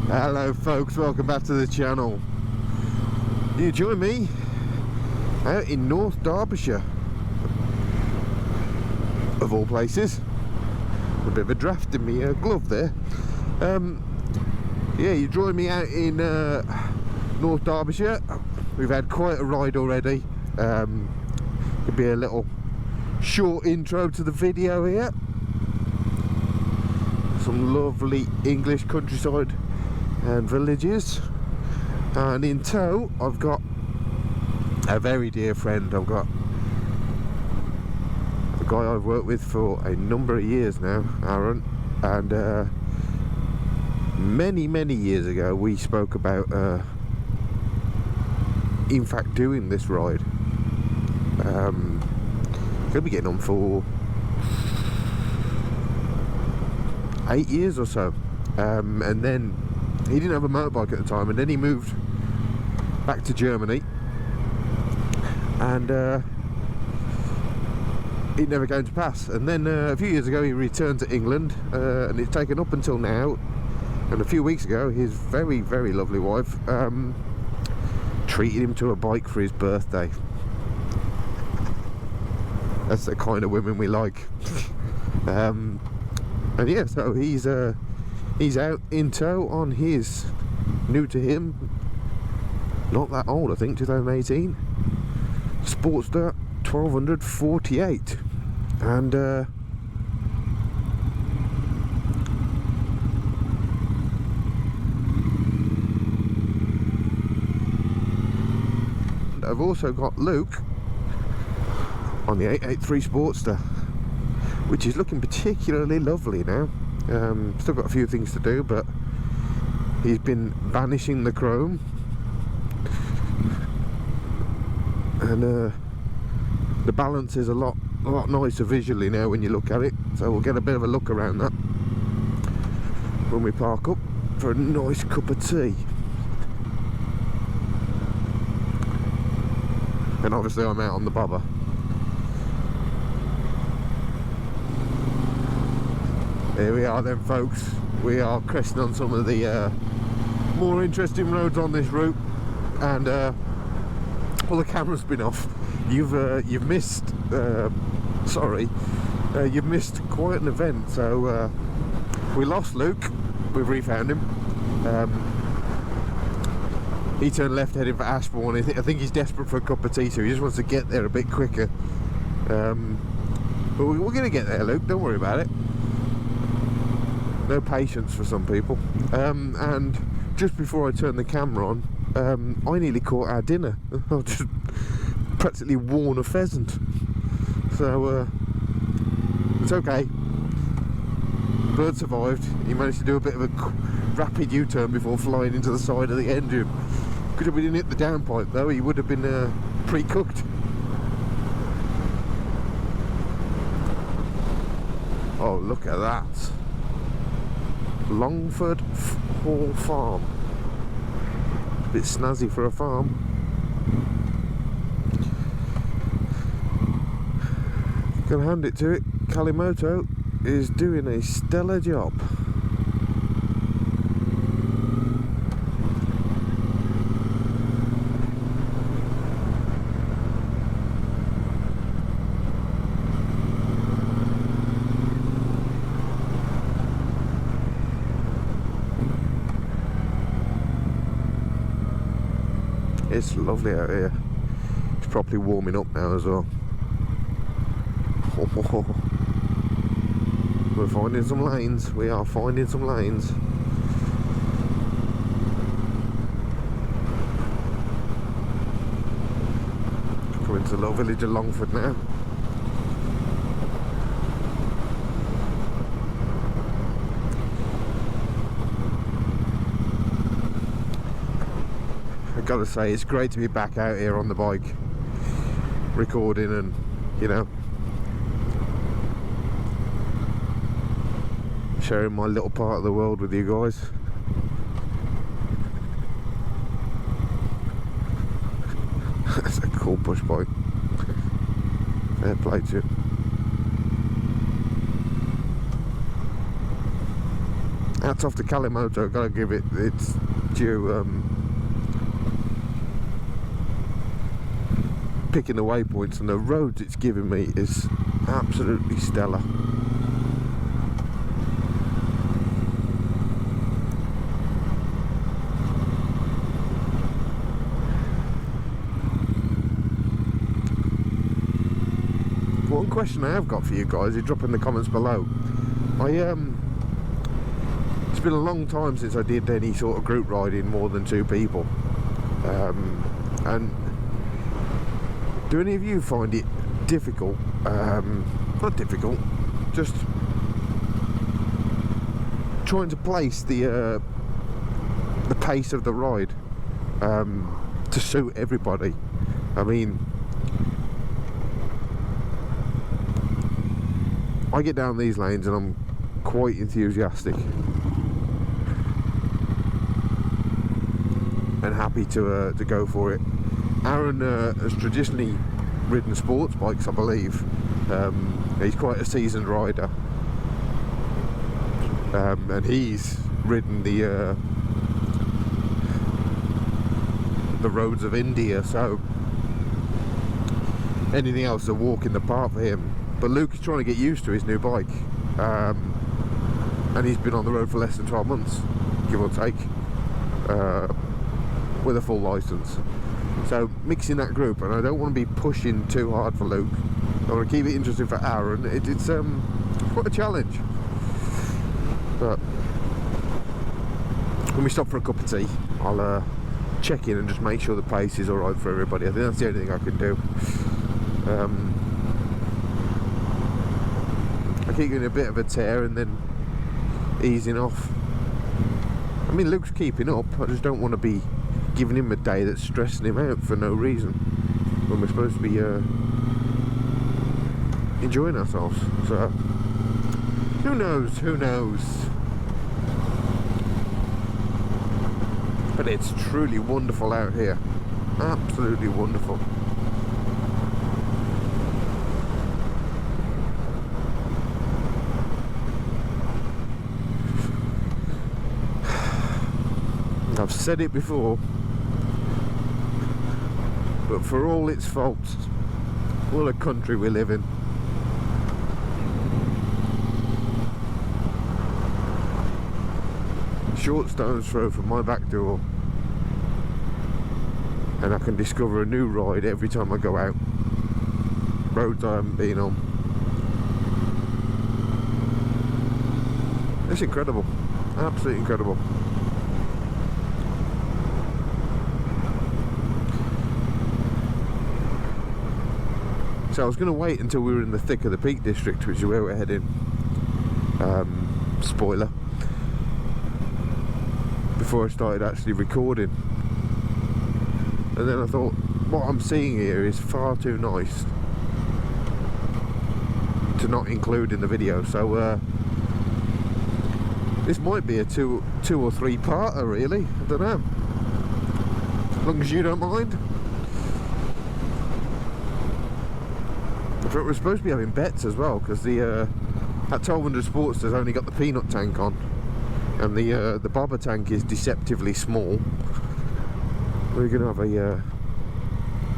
Hello folks, welcome back to the channel. You join me out in North Derbyshire, of all places. A bit of a draft in my glove there. Yeah, you join me out in North Derbyshire. We've had quite a ride already. Could be a little short intro to the video here. Some lovely English countryside and villages, and in tow I've got a very dear friend. I've got a guy I've worked with for a number of years now, Arun, and many years ago we spoke about in fact doing this ride. Could be getting on for 8 years or so, and then he didn't have a motorbike at the time, and then he moved back to Germany, and it never came to pass. And then a few years ago he returned to England, and it's taken up until now. And a few weeks ago his very lovely wife treated him to a bike for his birthday. That's the kind of women we like. And yeah, so he's out in tow on his, new to him, not that old, I think, 2018 Sportster 1248, and I've also got Luke on the 883 Sportster, which is looking particularly lovely now. Still got a few things to do, but he's been banishing the chrome, and the balance is a lot nicer visually now when you look at it. So we'll get a bit of a look around that when we park up for a nice cup of tea. And obviously I'm out on the bobber. Here we are then, folks. We are cresting on some of the more interesting roads on this route, and well, the camera's been off. You've missed you've missed quite an event. So we lost Luke. We've refound him. He turned left heading for Ashbourne. I think he's desperate for a cup of tea, so he just wants to get there a bit quicker. But we're gonna get there, Luke, don't worry about it. No patience for some people. And just before I turned the camera on, I nearly caught our dinner. I just practically worn a pheasant. So it's okay. The bird survived. He managed to do a bit of a rapid U-turn before flying into the side of the engine. Could have been hit the downpipe though. He would have been pre-cooked. Oh, look at that. Longford Hall Farm. A bit snazzy for a farm. Gonna hand it to it. Kalimoto is doing a stellar job. It's lovely out here. It's properly warming up now as well. We're finding some lanes. We are finding some lanes. Coming to the little village of Longford now. Gotta say, it's great to be back out here on the bike recording, and you know, sharing my little part of the world with you guys. That's a cool push bike. Fair play to it. hats off to Kalimoto, gotta give it its due. Picking the waypoints, and the roads it's giving me is absolutely stellar. One question I have got for you guys is drop in the comments below. It's been a long time since I did any sort of group riding more than 2 people, and do any of you find it difficult? Not difficult, just trying to place the pace of the ride to suit everybody. I mean, I get down these lanes and I'm quite enthusiastic and happy to go for it. Arun has traditionally ridden sports bikes, I believe. He's quite a seasoned rider, and he's ridden the roads of India, so anything else is a walk in the park for him. But Luke is trying to get used to his new bike, and he's been on the road for less than 12 months, give or take, with a full license. So mixing that group, and I don't want to be pushing too hard for Luke. I want to keep it interesting for Arun. It's quite a challenge. But when we stop for a cup of tea, I'll check in and just make sure the pace is alright for everybody. I think that's the only thing I can do. I keep getting a bit of a tear and then easing off. I mean, Luke's keeping up. I just don't want to be giving him a day that's stressing him out for no reason when we're supposed to be enjoying ourselves. So who knows, but it's truly wonderful out here, absolutely wonderful. I've said it before, but for all its faults, what a country we live in. Short stone's throw from my back door, and I can discover a new ride every time I go out. Roads I haven't been on. It's incredible, absolutely incredible. So I was going to wait until we were in the thick of the Peak District, which is where we're heading. Spoiler. Before I started actually recording. And then I thought, what I'm seeing here is far too nice to not include in the video. So this might be a two or three parter, really. I don't know. As long as you don't mind. We're supposed to be having bets as well, because the that 1200 Sportsters only got the peanut tank on, and the bobber tank is deceptively small. We're going to have a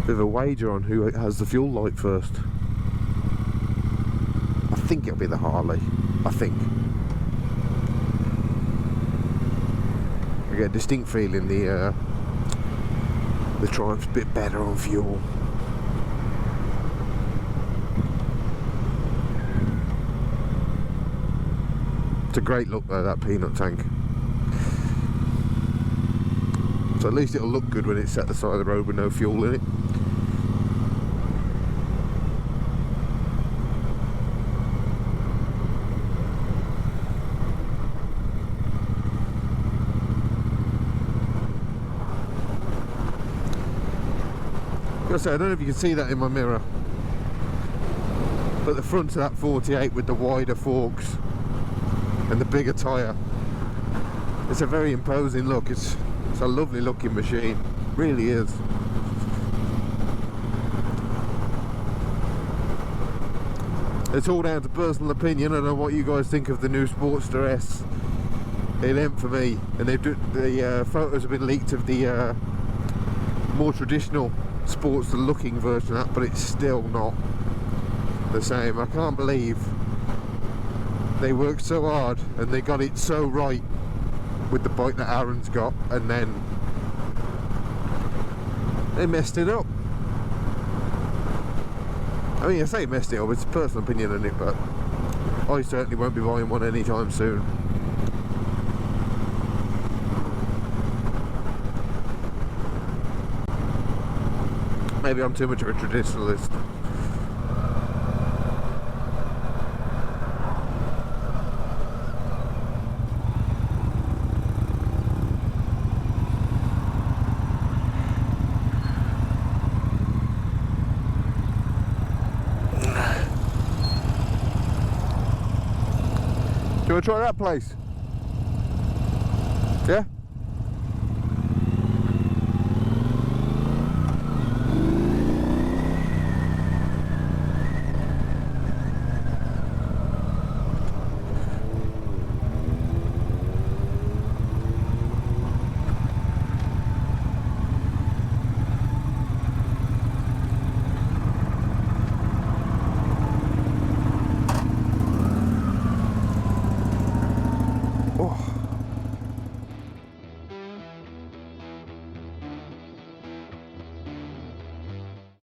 bit of a wager on who has the fuel light first. I think it'll be the Harley. I think. I get a distinct feeling the Triumph's a bit better on fuel. It's a great look though, that peanut tank. So at least it'll look good when it's at the side of the road with no fuel in it. I don't know if you can see that in my mirror, but the front of that 48 with the wider forks and the bigger tyre, it's a very imposing look. It's a lovely looking machine, really is. It's all down to personal opinion. I don't know what you guys think of the new Sportster S. it ain't for me. And the photos have been leaked of the more traditional Sportster looking version of that, but it's still not the same. I can't believe they worked so hard and they got it so right with the bike that Arun's got, and then they messed it up. I mean, I say messed it up, it's a personal opinion on it, but I certainly won't be buying one anytime soon. Maybe I'm too much of a traditionalist. Do you want to try that place?